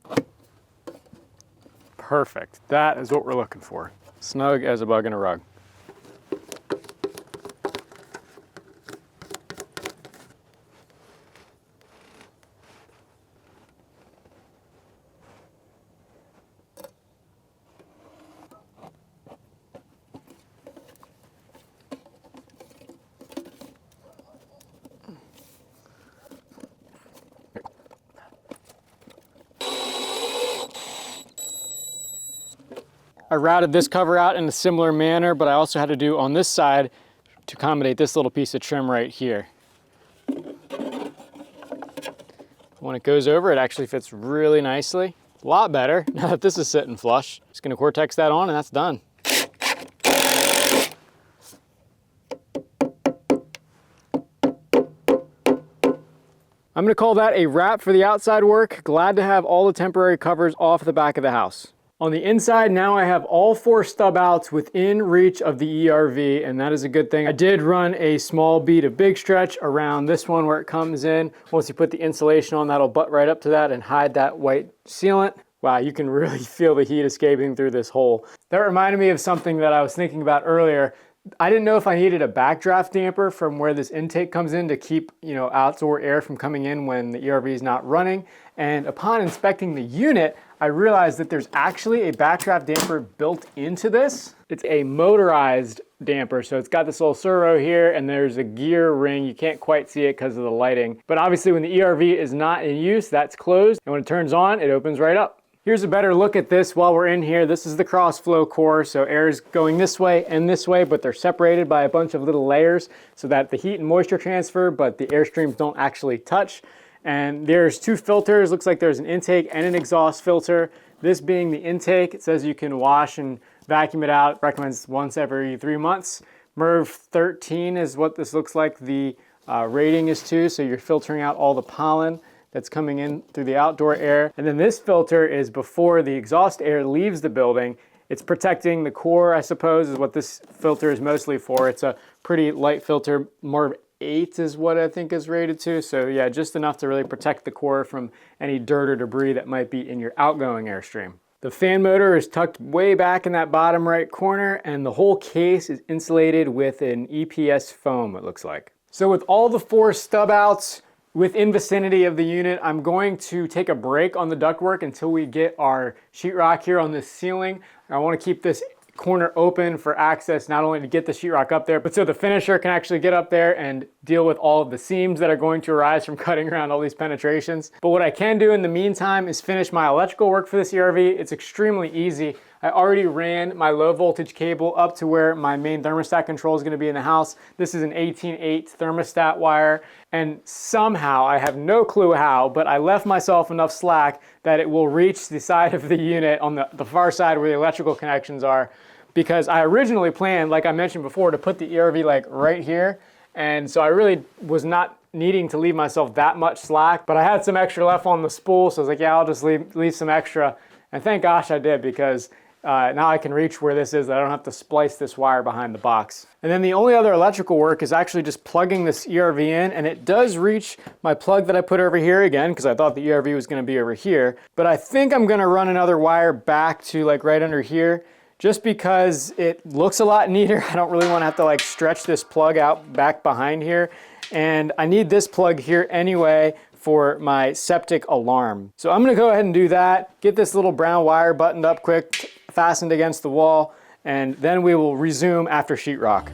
Perfect. That is what we're looking for. Snug as a bug in a rug. I routed this cover out in a similar manner, but I also had to do on this side to accommodate this little piece of trim right here. When it goes over, it actually fits really nicely. A lot better now that this is sitting flush. Just gonna Cortex that on and that's done. I'm gonna call that a wrap for the outside work. Glad to have all the temporary covers off the back of the house. On the inside, now I have all 4 stub outs within reach of the ERV, and that is a good thing. I did run a small bead of big stretch around this one where it comes in. Once you put the insulation on, that'll butt right up to that and hide that white sealant. Wow, you can really feel the heat escaping through this hole. That reminded me of something that I was thinking about earlier. I didn't know if I needed a backdraft damper from where this intake comes in to keep, outdoor air from coming in when the ERV is not running. And upon inspecting the unit, I realized that there's actually a backdraft damper built into this. It's a motorized damper, so it's got this little servo here and there's a gear ring. You can't quite see it because of the lighting. But obviously when the ERV is not in use, that's closed. And when it turns on, it opens right up. Here's a better look at this while we're in here. This is the cross flow core, so air is going this way and this way, but they're separated by a bunch of little layers so that the heat and moisture transfer, but the air streams don't actually touch. And there's 2 filters. Looks like there's an intake and an exhaust filter. This being the intake, it says you can wash and vacuum it out. Recommends once every 3 months. MERV 13 is what this looks like. The rating is 2, so you're filtering out all the pollen that's coming in through the outdoor air. And then this filter is before the exhaust air leaves the building. It's protecting the core, I suppose, is what this filter is mostly for. It's a pretty light filter, more 8 is what I think is rated to. So yeah, just enough to really protect the core from any dirt or debris that might be in your outgoing airstream. The fan motor is tucked way back in that bottom right corner, and the whole case is insulated with an EPS foam, it looks like. So with all the 4 stub outs within vicinity of the unit, I'm going to take a break on the ductwork until we get our sheetrock here on this ceiling. I want to keep this corner open for access, not only to get the sheetrock up there, but so the finisher can actually get up there and deal with all of the seams that are going to arise from cutting around all these penetrations. But what I can do in the meantime is finish my electrical work for this ERV. It's extremely easy. I already ran my low voltage cable up to where my main thermostat control is going to be in the house. This is an 18/8 thermostat wire, and somehow, I have no clue how, but I left myself enough slack that it will reach the side of the unit on the far side where the electrical connections are, because I originally planned, like I mentioned before, to put the ERV like right here, and so I really was not needing to leave myself that much slack, but I had some extra left on the spool, so I was like, yeah, I'll just leave some extra, and thank gosh I did, because now I can reach where this is. I don't have to splice this wire behind the box. And then the only other electrical work is actually just plugging this ERV in, and it does reach my plug that I put over here again, because I thought the ERV was going to be over here. But I think I'm going to run another wire back to like right under here, just because it looks a lot neater. I don't really want to have to like stretch this plug out back behind here. And I need this plug here anyway for my septic alarm. So I'm going to go ahead and do that, get this little brown wire buttoned up quick, fastened against the wall, and then we will resume after sheetrock.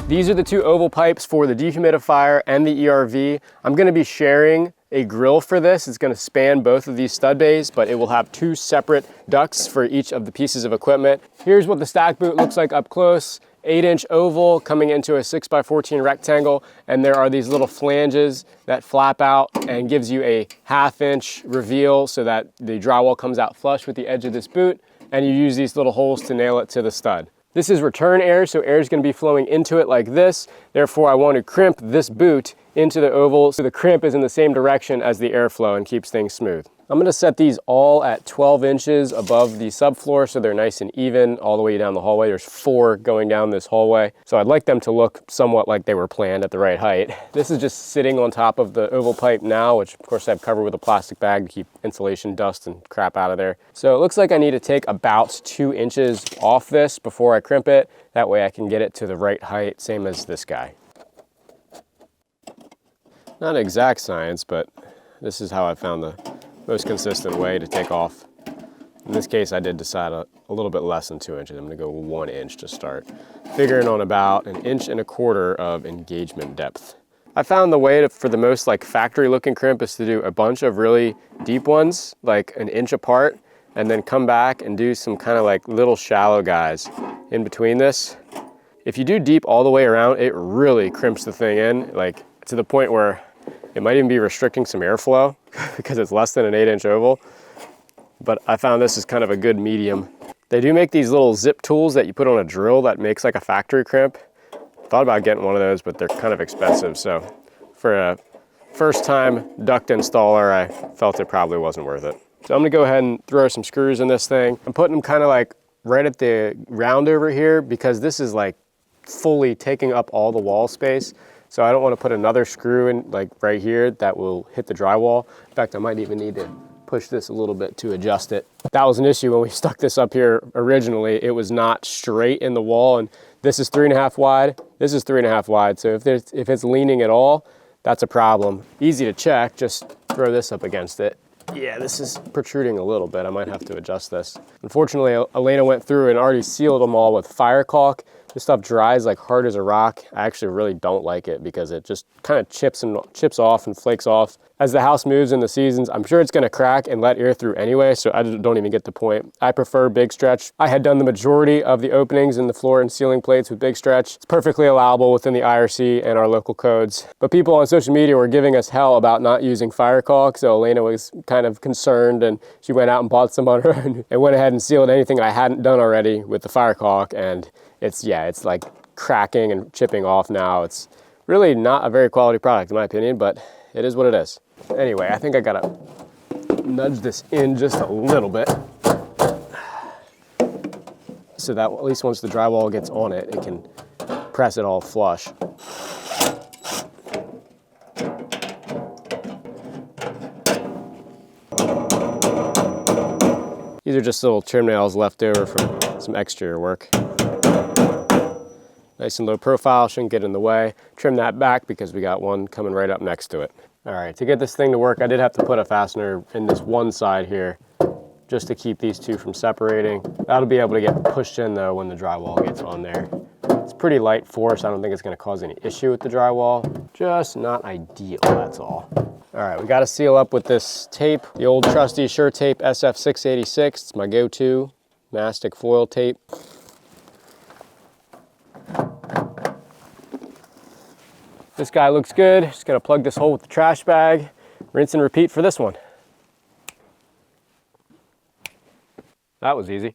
These are the 2 oval pipes for the dehumidifier and the ERV. I'm going to be sharing a grill for this. It's going to span both of these stud bays, but it will have 2 separate ducts for each of the pieces of equipment. Here's what the stack boot looks like up close. 8-inch oval coming into a 6x14 rectangle, and there are these little flanges that flap out and gives you a 1/2-inch reveal so that the drywall comes out flush with the edge of this boot, and you use these little holes to nail it to the stud. This is return air, so air is going to be flowing into it like this. Therefore, I want to crimp this boot into the oval so the crimp is in the same direction as the airflow and keeps things smooth. I'm going to set these all at 12 inches above the subfloor so they're nice and even all the way down the hallway. There's 4 going down this hallway, so I'd like them to look somewhat like they were planned at the right height. This is just sitting on top of the oval pipe now, which of course I've covered with a plastic bag to keep insulation, dust, and crap out of there. So it looks like I need to take about 2 inches off this before I crimp it. That way I can get it to the right height, same as this guy. Not exact science, but this is how I found the most consistent way to take off. In this case, I did decide a little bit less than 2 inches. I'm gonna go 1 inch to start, figuring on about 1.25 inches of engagement depth. I found the way for the most like factory looking crimp is to do a bunch of really deep ones, like 1 inch apart, and then come back and do some kind of like little shallow guys in between this. If you do deep all the way around, it really crimps the thing in, like to the point where it might even be restricting some airflow because it's less than an 8-inch oval. But I found this is kind of a good medium. They do make these little zip tools that you put on a drill that makes like a factory crimp. Thought about getting one of those, but they're kind of expensive. So for a first time duct installer, I felt it probably wasn't worth it. So I'm gonna go ahead and throw some screws in this thing. I'm putting them kind of like right at the round over here because this is like fully taking up all the wall space. So I don't want to put another screw in like right here that will hit the drywall. In fact, I might even need to push this a little bit to adjust it. That was an issue when we stuck this up here originally. It was not straight in the wall, and this is 3.5 wide. This is 3.5 wide. So if it's leaning at all, that's a problem. Easy to check, just throw this up against it. Yeah, this is protruding a little bit. I might have to adjust this. Unfortunately, Elena went through and already sealed them all with fire caulk. This stuff dries like hard as a rock. I actually really don't like it because it just kind of chips off and flakes off. As the house moves in the seasons, I'm sure it's gonna crack and let air through anyway, so I don't even get the point. I prefer big stretch. I had done the majority of the openings in the floor and ceiling plates with big stretch. It's perfectly allowable within the IRC and our local codes. But people on social media were giving us hell about not using fire caulk, so Elena was kind of concerned and she went out and bought some on her own and went ahead and sealed anything I hadn't done already with the fire caulk, and it's like cracking and chipping off now. It's really not a very quality product in my opinion, but it is what it is. Anyway, I think I gotta nudge this in just a little bit so that at least once the drywall gets on it, it can press it all flush. These are just little trim nails left over from some exterior work. Nice and low profile, shouldn't get in the way. Trim that back because we got one coming right up next to it. All right, to get this thing to work, I did have to put a fastener in this one side here just to keep these two from separating. That'll be able to get pushed in though when the drywall gets on there. It's pretty light force. I don't think it's gonna cause any issue with the drywall. Just not ideal, that's all. All right, we gotta seal up with this tape, the old trusty SureTape SF686. It's my go-to mastic foil tape. This guy looks good. Just gotta plug this hole with the trash bag, rinse and repeat for this one. That was easy.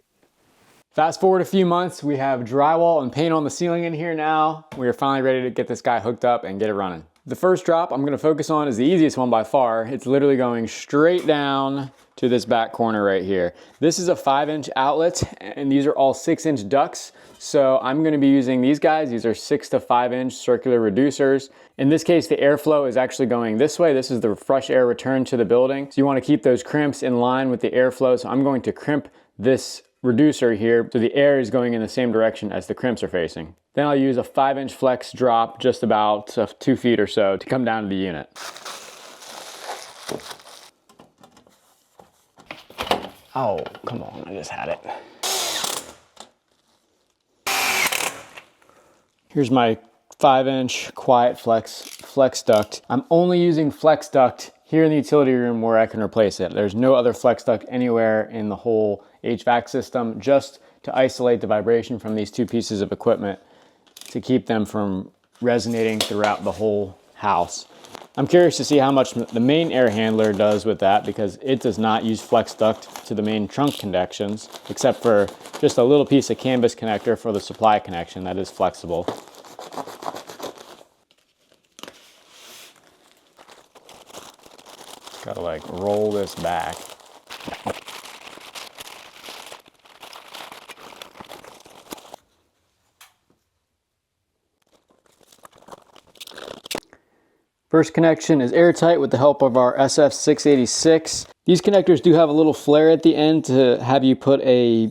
Fast forward a few months, we have drywall and paint on the ceiling in here now. We are finally ready to get this guy hooked up and get it running. The first drop I'm gonna focus on is the easiest one by far. It's literally going straight down to this back corner right here. This is a 5-inch outlet, and these are all 6-inch ducts. So I'm gonna be using these guys. These are 6 to 5-inch circular reducers. In this case, the airflow is actually going this way. This is the fresh air return to the building. So you wanna keep those crimps in line with the airflow. So I'm going to crimp this reducer here so the air is going in the same direction as the crimps are facing. Then I'll use a 5-inch flex drop, just about 2 feet or so, to come down to the unit. Oh, come on, I just had it. Here's my 5-inch quiet flex duct. I'm only using flex duct here in the utility room where I can replace it. There's no other flex duct anywhere in the whole HVAC system, just to isolate the vibration from these two pieces of equipment to keep them from resonating throughout the whole house. I'm curious to see how much the main air handler does with that, because it does not use flex duct to the main trunk connections, except for just a little piece of canvas connector for the supply connection that is flexible. Gotta like roll this back. First connection is airtight with the help of our SF686. These connectors do have a little flare at the end to have you put a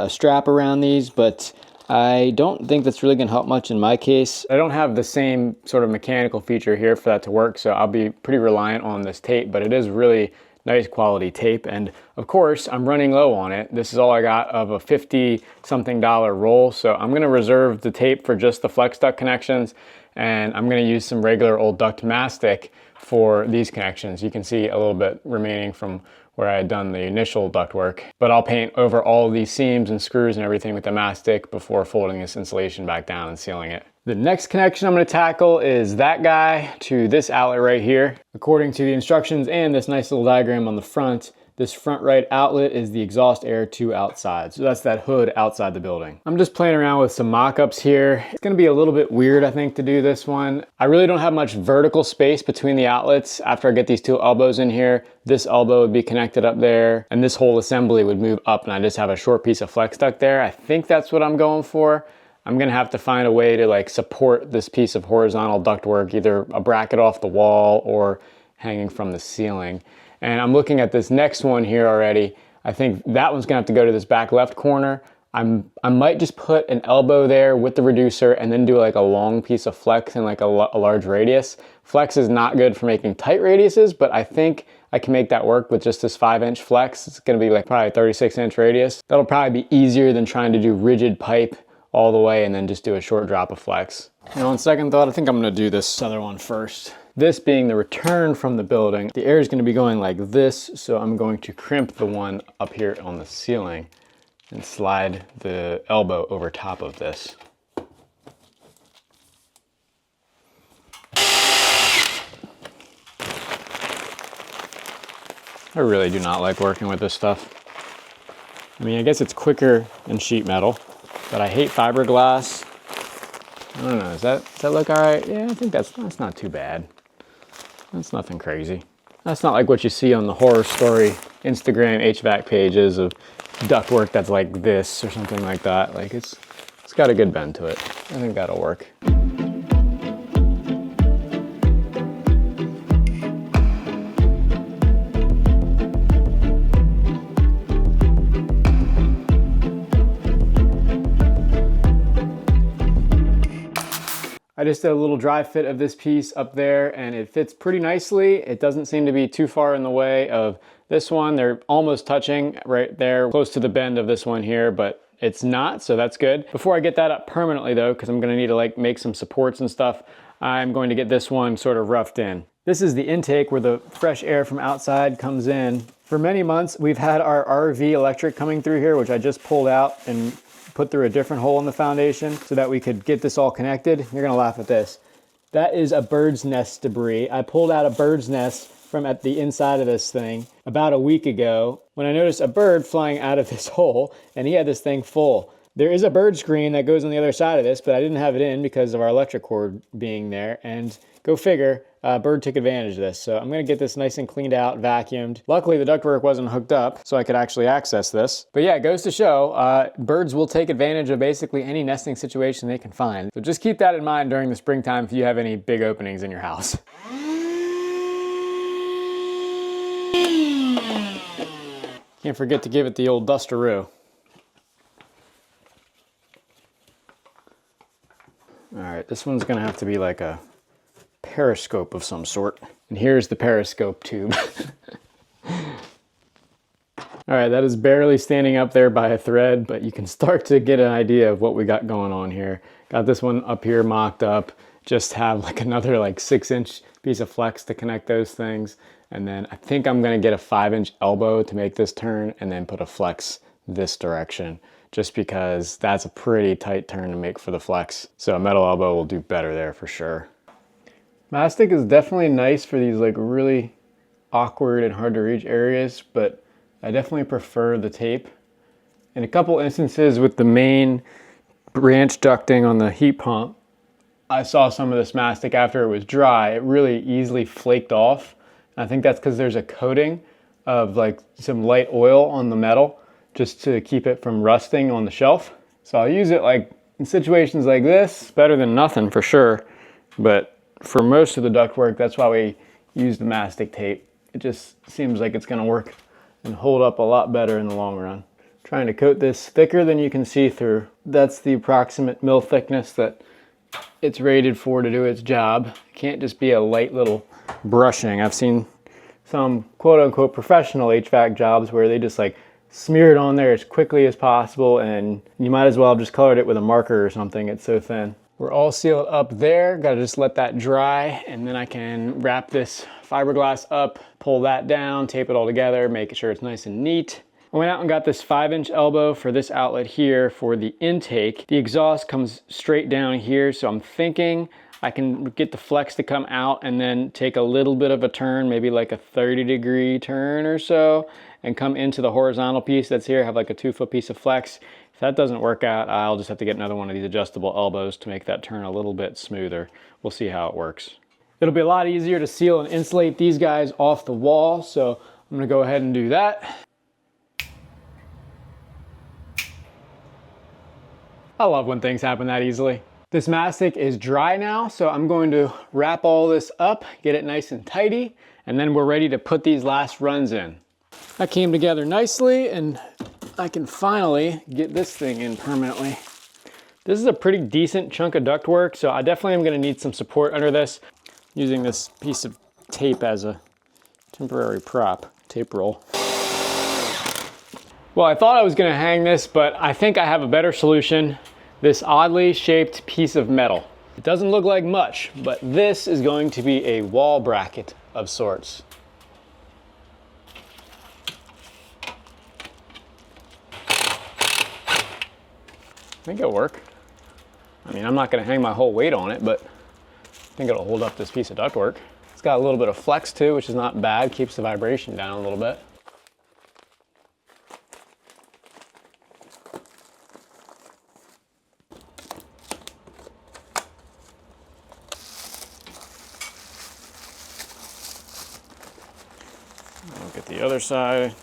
strap around these, but I don't think that's really gonna help much in my case. I don't have the same sort of mechanical feature here for that to work, so I'll be pretty reliant on this tape, but it is really nice quality tape. And of course, I'm running low on it. This is all I got of a $50-something roll, so I'm gonna reserve the tape for just the flex duct connections, and I'm gonna use some regular old duct mastic for these connections. You can see a little bit remaining from where I had done the initial ductwork, but I'll paint over all these seams and screws and everything with the mastic before folding this insulation back down and sealing it. The next connection I'm gonna tackle is that guy to this outlet right here. According to the instructions and this nice little diagram on the front, this front right outlet is the exhaust air to outside. So that's that hood outside the building. I'm just playing around with some mock-ups here. It's gonna be a little bit weird, I think, to do this one. I really don't have much vertical space between the outlets. After I get these two elbows in here, this elbow would be connected up there, and this whole assembly would move up, and I just have a short piece of flex duct there. I think that's what I'm going for. I'm gonna have to find a way to like support this piece of horizontal ductwork, either a bracket off the wall or hanging from the ceiling. And I'm looking at this next one here already. I think that one's gonna have to go to this back left corner. I might just put an elbow there with the reducer and then do like a long piece of flex and like a large radius. Flex is not good for making tight radiuses, but I think I can make that work with just this 5-inch flex. It's gonna be like probably a 36-inch radius. That'll probably be easier than trying to do rigid pipe all the way and then just do a short drop of flex. And on second thought, I think I'm gonna do this other one first. This being the return from the building, the air is gonna be going like this, so I'm going to crimp the one up here on the ceiling and slide the elbow over top of this. I really do not like working with this stuff. I mean, I guess it's quicker than sheet metal, but I hate fiberglass. I don't know, does that look all right? Yeah, I think that's not too bad. That's nothing crazy. That's not like what you see on the horror story Instagram HVAC pages of ductwork that's like this or something like that. Like it's got a good bend to it. I think that'll work. I just did a little dry fit of this piece up there and it fits pretty nicely. It doesn't seem to be too far in the way of this one. They're almost touching right there, close to the bend of this one here, but it's not, so that's good. Before I get that up permanently though, because I'm gonna need to like make some supports and stuff, I'm going to get this one sort of roughed in. This is the intake where the fresh air from outside comes in. For many months, we've had our RV electric coming through here, which I just pulled out and put through a different hole in the foundation so that we could get this all connected. You're gonna laugh at this. That is a bird's nest debris. I pulled out a bird's nest from at the inside of this thing about a week ago when I noticed a bird flying out of this hole and he had this thing full. There is a bird screen that goes on the other side of this, but I didn't have it in because of our electric cord being there, and go figure, bird took advantage of this. So I'm gonna get this nice and cleaned out, vacuumed. Luckily the ductwork wasn't hooked up so I could actually access this. But yeah, it goes to show, birds will take advantage of basically any nesting situation they can find. So just keep that in mind during the springtime if you have any big openings in your house. Can't forget to give it the old dusteroo. All right, this one's gonna have to be like a periscope of some sort. And here's the periscope tube. All right, that is barely standing up there by a thread, but you can start to get an idea of what we got going on here. Got this one up here mocked up, just have like another like 6-inch piece of flex to connect those things. And then I think I'm gonna get a 5-inch elbow to make this turn and then put a flex this direction, just because that's a pretty tight turn to make for the flex. So a metal elbow will do better there for sure. Mastic is definitely nice for these like really awkward and hard to reach areas, but I definitely prefer the tape. In a couple instances with the main branch ducting on the heat pump, I saw some of this mastic after it was dry. It really easily flaked off. And I think that's because there's a coating of like some light oil on the metal just to keep it from rusting on the shelf. So I'll use it like in situations like this, better than nothing for sure. But for most of the ductwork, that's why we use the mastic tape. It just seems like it's gonna work and hold up a lot better in the long run. Trying to coat this thicker than you can see through. That's the approximate mil thickness that it's rated for to do its job. It can't just be a light little brushing. I've seen some quote unquote professional HVAC jobs where they just like smear it on there as quickly as possible, and you might as well have just colored it with a marker or something. It's so thin. We're all sealed up there. Gotta just let that dry, and then I can wrap this fiberglass up, pull that down, tape it all together, make sure it's nice and neat. I went out and got this 5-inch elbow for this outlet here for the intake. The exhaust comes straight down here, so I'm thinking I can get the flex to come out and then take a little bit of a turn, maybe like a 30-degree turn or so, and come into the horizontal piece that's here, have like a 2-foot piece of flex. If that doesn't work out, I'll just have to get another one of these adjustable elbows to make that turn a little bit smoother. We'll see how it works. It'll be a lot easier to seal and insulate these guys off the wall, so I'm gonna go ahead and do that. I love when things happen that easily. This mastic is dry now, so I'm going to wrap all this up, get it nice and tidy, and then we're ready to put these last runs in. That came together nicely, and I can finally get this thing in permanently. This is a pretty decent chunk of ductwork, so I definitely am gonna need some support under this, using this piece of tape as a temporary prop, tape roll. Well, I thought I was gonna hang this, but I think I have a better solution this oddly shaped piece of metal. It doesn't look like much, but this is going to be a wall bracket of sorts. I think it'll work. I mean, I'm not gonna hang my whole weight on it, but I think it'll hold up this piece of ductwork. It's got a little bit of flex too, which is not bad, keeps the vibration down a little bit. Look at the other side,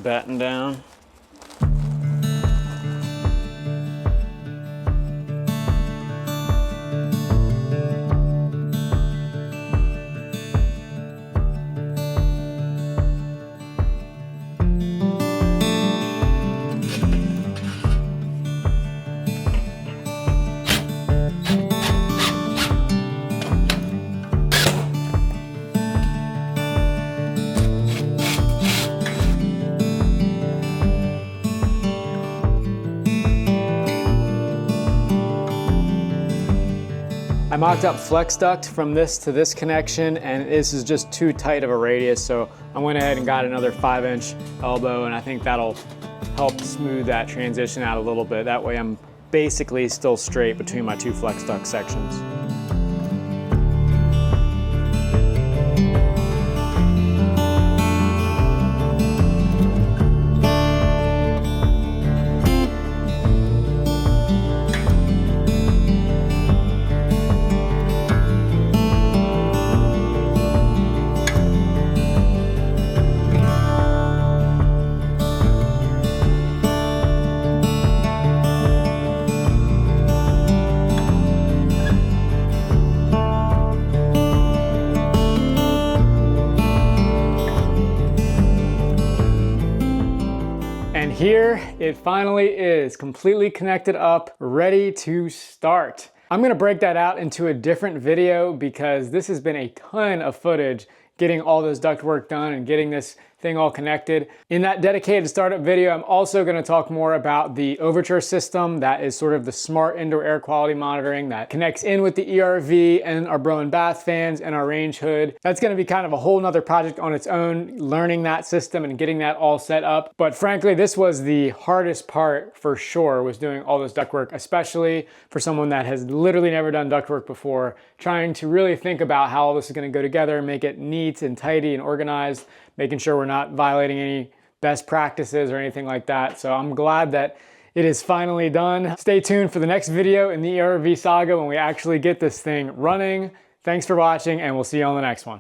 batten down. I mocked up flex duct from this to this connection, and this is just too tight of a radius, so I went ahead and got another 5-inch elbow, and I think that'll help smooth that transition out a little bit. That way I'm basically still straight between my two flex duct sections. And here it finally is, completely connected up, ready to start. I'm gonna break that out into a different video because this has been a ton of footage getting all this ductwork done and getting this thing all connected. In that dedicated startup video, I'm also gonna talk more about the Overture system. That is sort of the smart indoor air quality monitoring that connects in with the ERV and our Broan bath fans and our range hood. That's gonna be kind of a whole nother project on its own, learning that system and getting that all set up. But frankly, this was the hardest part for sure, was doing all this ductwork, especially for someone that has literally never done ductwork before, trying to really think about how all this is gonna go together and make it neat and tidy and organized, making sure we're not violating any best practices or anything like that. So I'm glad that it is finally done. Stay tuned for the next video in the ERV saga when we actually get this thing running. Thanks for watching, and we'll see you on the next one.